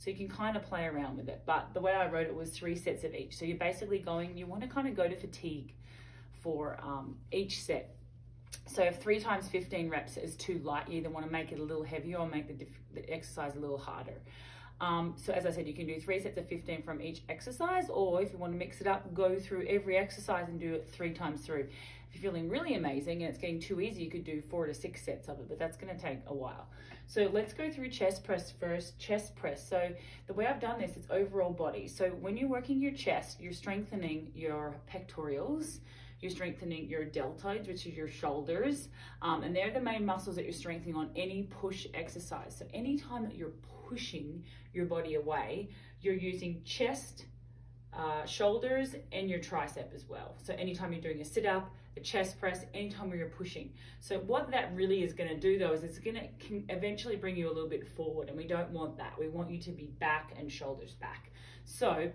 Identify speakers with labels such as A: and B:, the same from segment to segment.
A: So you can kind of play around with it. But the way I wrote it was 3 sets of each. So you're basically going, you want to kind of go to fatigue for each set. So if 3 times 15 reps is too light, you either want to make it a little heavier or make the exercise a little harder. So as I said, you can do 3 sets of 15 from each exercise, or if you want to mix it up, go through every exercise and do it 3 times through. If you're feeling really amazing and it's getting too easy, you could do 4 to 6 sets of it, but that's going to take a while. So let's go through chest press first. Chest press. So the way I've done this, it's overall body. So when you're working your chest, you're strengthening your pectorals, you're strengthening your deltoids, which is your shoulders, and they're the main muscles that you're strengthening on any push exercise. So anytime that you're pushing your body away, you're using chest, shoulders, and your tricep as well. So anytime you're doing a sit-up, a chest press, anytime where you're pushing. So what that really is going to do though is it's going to eventually bring you a little bit forward, and we don't want that. We want you to be back and shoulders back. So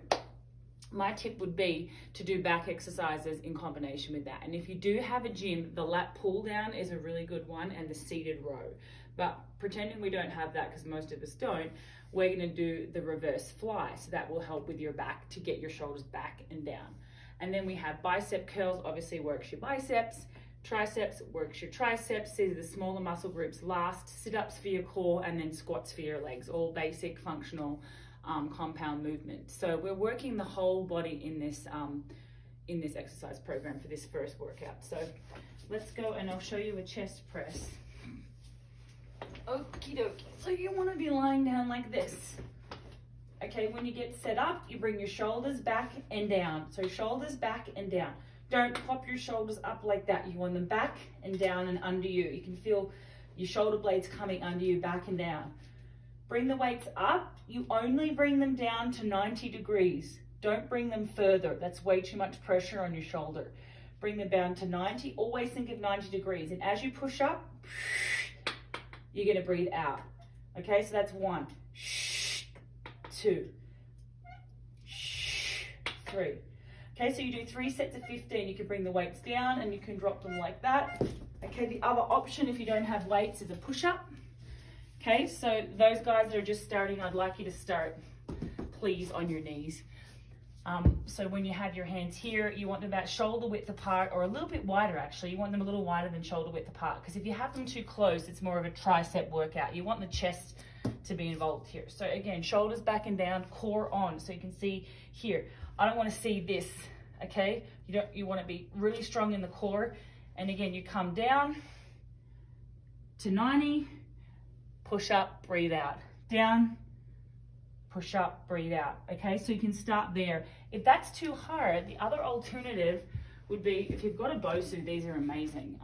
A: my tip would be to do back exercises in combination with that. And if you do have a gym, the lat pull down is a really good one, and the seated row. But pretending we don't have that, because most of us don't, we're going to do the reverse fly. So that will help with your back to get your shoulders back and down. And then we have bicep curls, obviously works your biceps, triceps works your triceps. These are the smaller muscle groups last, sit-ups for your core, and then squats for your legs, all basic functional compound movement. So we're working the whole body in this exercise program for this first workout. So let's go and I'll show you a chest press. Okie dokie. So you want to be lying down like this. Okay, when you get set up, you bring your shoulders back and down. So shoulders back and down. Don't pop your shoulders up like that. You want them back and down and under you. You can feel your shoulder blades coming under you, back and down. Bring the weights up. You only bring them down to 90 degrees. Don't bring them further. That's way too much pressure on your shoulder. Bring them down to 90. Always think of 90 degrees. And as you push up, you're going to breathe out. Okay, so that's 1, 2, 3. Okay, so you do 3 sets of 15. You can bring the weights down and you can drop them like that. Okay, the other option if you don't have weights is a push-up. Okay, so those guys that are just starting, I'd like you to start, please, on your knees. So when you have your hands here, you want them about shoulder width apart, or a little bit wider actually. You want them a little wider than shoulder width apart, because if you have them too close, it's more of a tricep workout. You want the chest to be involved here. So again, shoulders back and down, core on. So you can see here, I don't want to see this, okay? You want to be really strong in the core. And again, you come down to 90, push up, breathe out. Down, push up, breathe out. Okay, so you can start there. If that's too hard, the other alternative would be, if you've got a Bosu, these are amazing.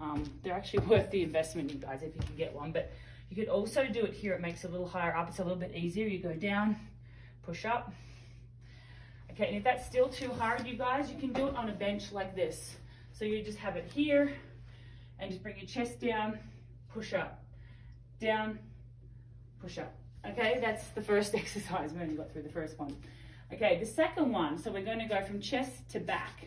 A: They're actually worth the investment, you guys, if you can get one. But you could also do it here. It makes it a little higher up. It's a little bit easier. You go down, push up. Okay, and if that's still too hard, you guys, you can do it on a bench like this. So you just have it here and just bring your chest down, push up, down, push up. Okay, that's the first exercise. We only got through the first one. Okay, the second one, so we're going to go from chest to back.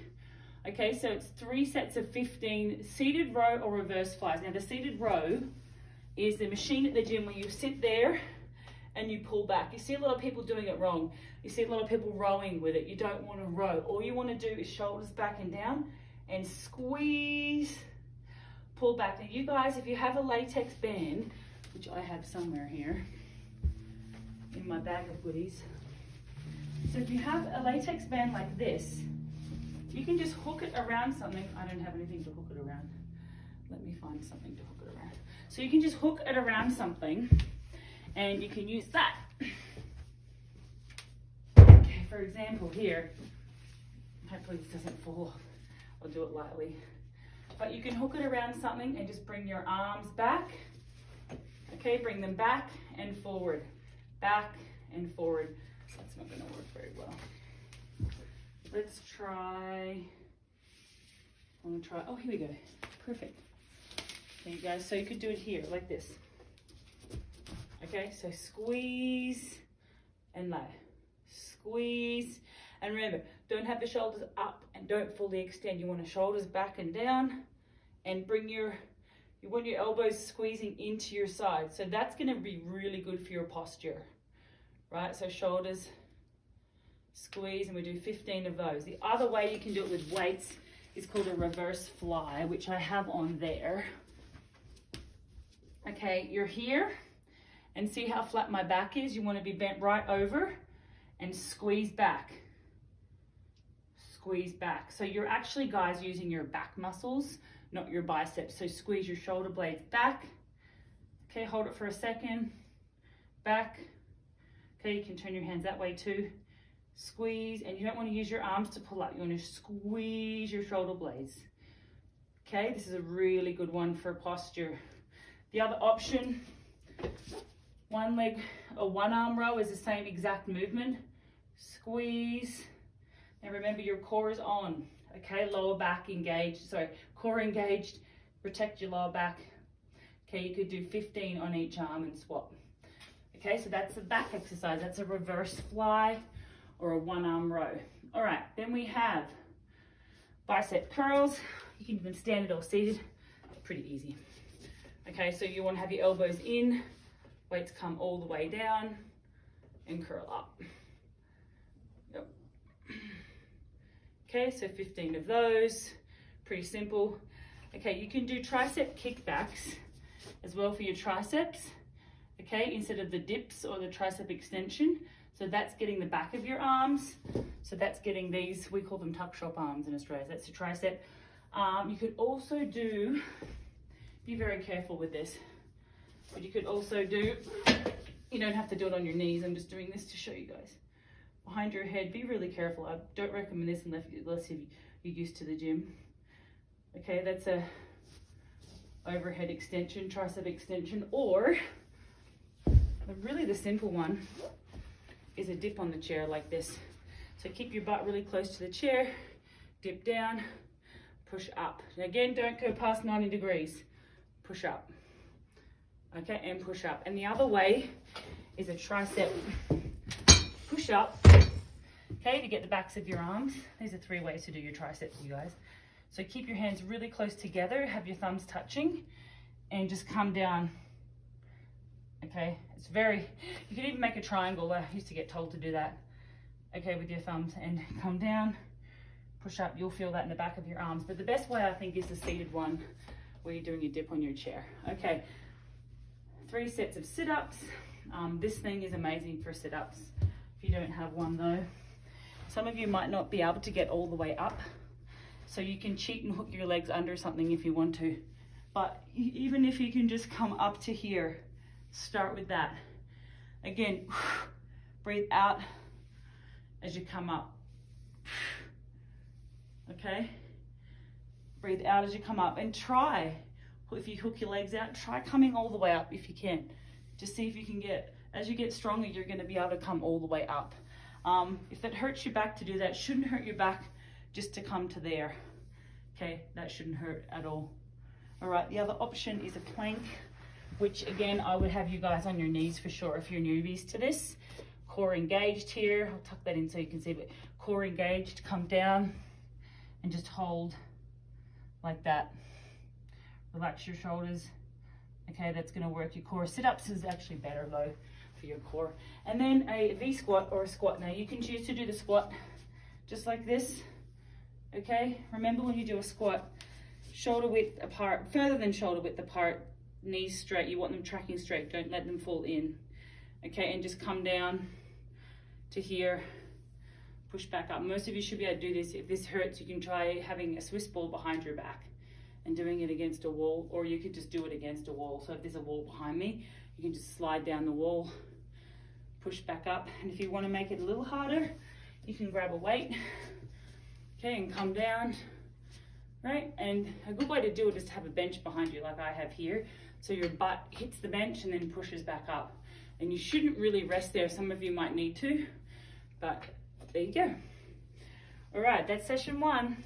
A: Okay, so it's 3 sets of 15 seated row or reverse flies. Now the seated row is the machine at the gym where you sit there and you pull back. You see a lot of people doing it wrong. You see a lot of people rowing with it. You don't want to row. All you want to do is shoulders back and down and squeeze, pull back. Now you guys, if you have a latex band, which I have somewhere here in my bag of goodies. So if you have a latex band like this, you can just hook it around something. I don't have anything to hook it around. Let me find something to hook it around. So you can just hook it around something and you can use that. Okay, for example here, hopefully this doesn't fall. I'll do it lightly. But you can hook it around something and just bring your arms back. Okay, bring them back and forward. Back and forward. That's not going to work very well. Let's try. I'm going to try. Oh, here we go. Perfect. There you go. So you could do it here like this. Okay, so squeeze and low. Squeeze. And remember, don't have the shoulders up and don't fully extend. You want the shoulders back and down and bring you want your elbows squeezing into your side. So that's going to be really good for your posture. right? So shoulders, squeeze, and we do 15 of those. The other way you can do it with weights is called a reverse fly, which I have on there. Okay, you're here, and see how flat my back is? You want to be bent right over and squeeze back. Squeeze back. So you're actually, guys, using your back muscles, not your biceps. So squeeze your shoulder blades back. Okay, hold it for a second. Back. Okay, you can turn your hands that way too. Squeeze, and you don't want to use your arms to pull up. You want to squeeze your shoulder blades. Okay, this is a really good one for posture. The other option, one leg or one arm row, is the same exact movement. Squeeze. And remember, your core is on. Okay, lower back engaged. Sorry, core engaged. Protect your lower back. Okay, you could do 15 on each arm and swap. Okay, so that's a back exercise. That's a reverse fly or a one arm row. All right, then we have bicep curls. You can even stand it or seated. Pretty easy. Okay, so you want to have your elbows in, weights come all the way down, and curl up. Yep. Okay, so 15 of those. Pretty simple. Okay, you can do tricep kickbacks as well for your triceps. Okay, instead of the dips or the tricep extension. So that's getting the back of your arms. So that's getting these, we call them tuck shop arms in Australia. That's the tricep. You could also do, be very careful with this, but you could also do, you don't have to do it on your knees. I'm just doing this to show you guys. Behind your head, be really careful. I don't recommend this unless you're used to the gym. Okay, that's a overhead extension, tricep extension, or really the simple one is a dip on the chair like this. So keep your butt really close to the chair, dip down, push up. And again, don't go past 90 degrees. Push up. Okay, and push up. And the other way is a tricep push up. Okay, to get the backs of your arms. These are 3 ways to do your triceps, you guys. So keep your hands really close together, have your thumbs touching, and just come down. Okay, it's very, you can even make a triangle. I used to get told to do that. Okay, with your thumbs, and come down, push up. You'll feel that in the back of your arms. But the best way, I think, is the seated one where you're doing your dip on your chair. Okay, 3 sets of sit-ups. This thing is amazing for sit-ups. If you don't have one though, some of you might not be able to get all the way up. So you can cheat and hook your legs under something if you want to. But even if you can just come up to here, start with that. Again, breathe out as you come up. Okay? Breathe out as you come up, and try, if you hook your legs out, try coming all the way up if you can. Just see if you can get, as you get stronger, you're gonna be able to come all the way up. If it hurts your back to do that, shouldn't hurt your back just to come to there. Okay, that shouldn't hurt at all. All right, the other option is a plank, which again, I would have you guys on your knees for sure if you're newbies to this. Core engaged here. I'll tuck that in so you can see, but core engaged, come down and just hold like that. Relax your shoulders. Okay, that's gonna work your core. Sit-ups is actually better though for your core. And then a V squat or a squat. Now you can choose to do the squat just like this. Okay, remember when you do a squat, shoulder width apart, further than shoulder width apart, knees straight. You want them tracking straight, don't let them fall in. Okay, and just come down to here, push back up. Most of you should be able to do this. If this hurts, you can try having a Swiss ball behind your back and doing it against a wall, or you could just do it against a wall. So if there's a wall behind me, you can just slide down the wall, push back up. And if you want to make it a little harder, you can grab a weight, okay, and come down, right? And a good way to do it is to have a bench behind you like I have here. So your butt hits the bench and then pushes back up. And you shouldn't really rest there. Some of you might need to, but there you go. All right, that's session 1.